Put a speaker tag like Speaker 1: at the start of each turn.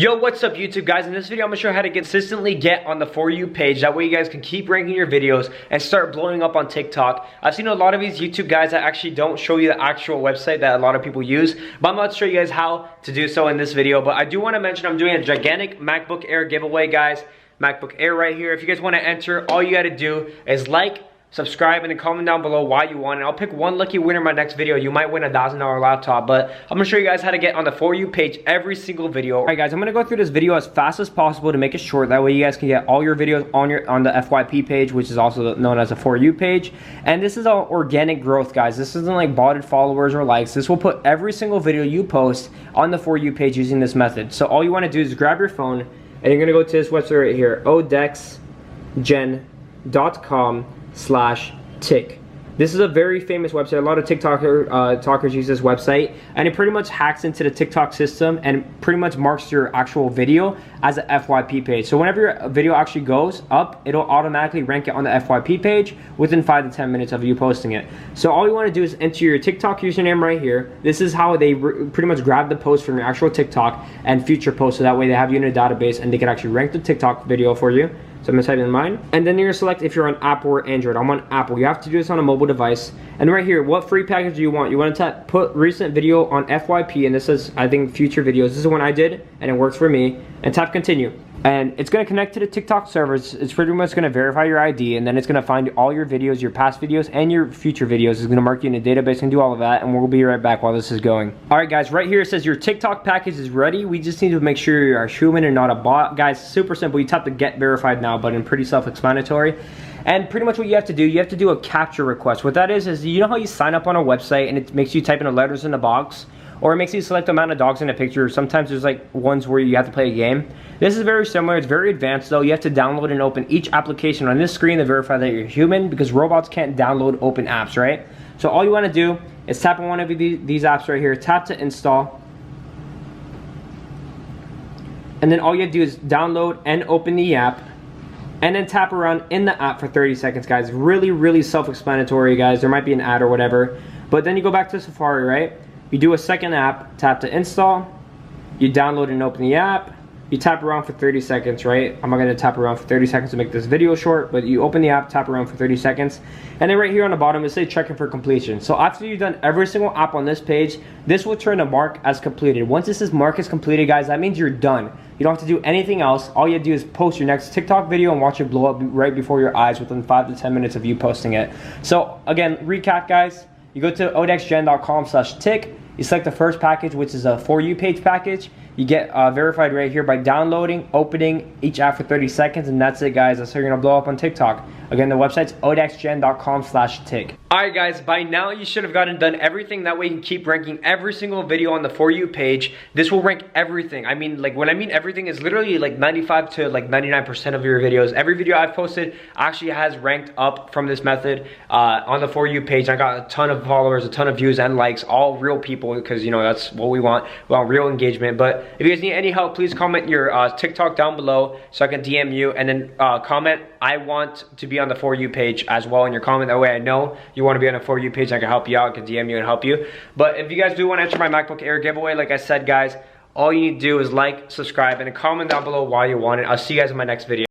Speaker 1: Yo, what's up YouTube guys? In this video, I'm gonna show you how to consistently get on the For You page. That way you guys can keep ranking your videos and start blowing up on TikTok. I've seen a lot of these YouTube guys that actually don't show you the actual website that a lot of people use, but I'm about to show you guys how to do so in this video. But I do want to mention I'm doing a gigantic MacBook Air giveaway, guys. MacBook Air right here. If you guys want to enter, all you gotta do is like, subscribe, and then comment down below why you won, and I'll pick one lucky winner in my next video. You might win a $1,000 laptop, but I'm gonna show you guys how to get on the For You page every single video. All right guys, I'm gonna go through this video as fast as possible to make it short. That way you guys can get all your videos on the FYP page, which is also known as the For You page. And this is all organic growth, guys. This isn't like botted followers or likes. This will put every single video you post on the For You page using this method. So all you want to do is grab your phone and you're gonna go to this website right here, odexgen.com/TIK. This is a very famous website. A lot of TikTokers use this website, and it pretty much hacks into the TikTok system and pretty much marks your actual video as an FYP page. So whenever your video actually goes up, it'll automatically rank it on the FYP page within 5 to 10 minutes of you posting it. So all you want to do is enter your TikTok username right here. This is how they pretty much grab the post from your actual TikTok and future posts, so that way they have you in a database and they can actually rank the TikTok video for you. So I'm gonna type in mine, and then you're gonna select if you're on Apple or Android. I'm on Apple. You have to do this on a mobile device. And right here, what free package do you want? You want to tap put recent video on FYP, and this says I think future videos. This is one I did, and it works for me. And tap continue. And it's gonna connect to the TikTok servers. It's pretty much gonna verify your ID, and then it's gonna find all your videos, your past videos, and your future videos. It's gonna mark you in a database and do all of that, and we'll be right back while this is going. All right, guys, right here it says your TikTok package is ready. We just need to make sure you're a human and not a bot. Guys, super simple. You tap the Get Verified Now button, pretty self-explanatory. And pretty much what you have to do a capture request. What that is you know how you sign up on a website and it makes you type in the letters in the box? Or it makes you select the amount of dogs in a picture. Sometimes there's like ones where you have to play a game. This is very similar. It's very advanced though. You have to download and open each application on this screen to verify that you're human, because robots can't download open apps, right? So all you want to do is tap on one of these apps right here, tap to install. And then all you have to do is download and open the app, and then tap around in the app for 30 seconds, guys. Really, really self-explanatory, guys. There might be an ad or whatever. But then you go back to Safari, right? You do a second app, tap to install, you download and open the app, you tap around for 30 seconds, right? I'm not gonna tap around for 30 seconds to make this video short, but you open the app, tap around for 30 seconds, and then right here on the bottom, it says checking for completion. So after you've done every single app on this page, this will turn a mark as completed. Once this says mark as completed, guys, that means you're done. You don't have to do anything else. All you have to do is post your next TikTok video and watch it blow up right before your eyes within 5 to 10 minutes of you posting it. So again, recap, guys. You go to odexgen.com/TIK. You select the first package, which is a For You page package. You get verified right here by downloading, opening each app for 30 seconds, and that's it, guys. That's how you're gonna blow up on TikTok. Again, the website's odexgen.com/TIK. Alright guys, by now you should have done everything. That way you can keep ranking every single video on the For You page. This will rank everything. I mean, like, when I mean everything, is literally like 95 to like 99% of your videos. Every video I've posted actually has ranked up from this method on the For You page. I got a ton of followers, a ton of views and likes, all real people, because you know that's what we want. We want real engagement. But if you guys need any help, please comment your TikTok down below so I can DM you, and then comment I want to be on the For You page as well in your comment. That way I know you want to be on a For You page. I can help you out, I can DM you and help you. But if you guys do want to enter my MacBook Air giveaway, like I said, guys, all you need to do is like, subscribe, and comment down below why you want it. I'll see you guys in my next video.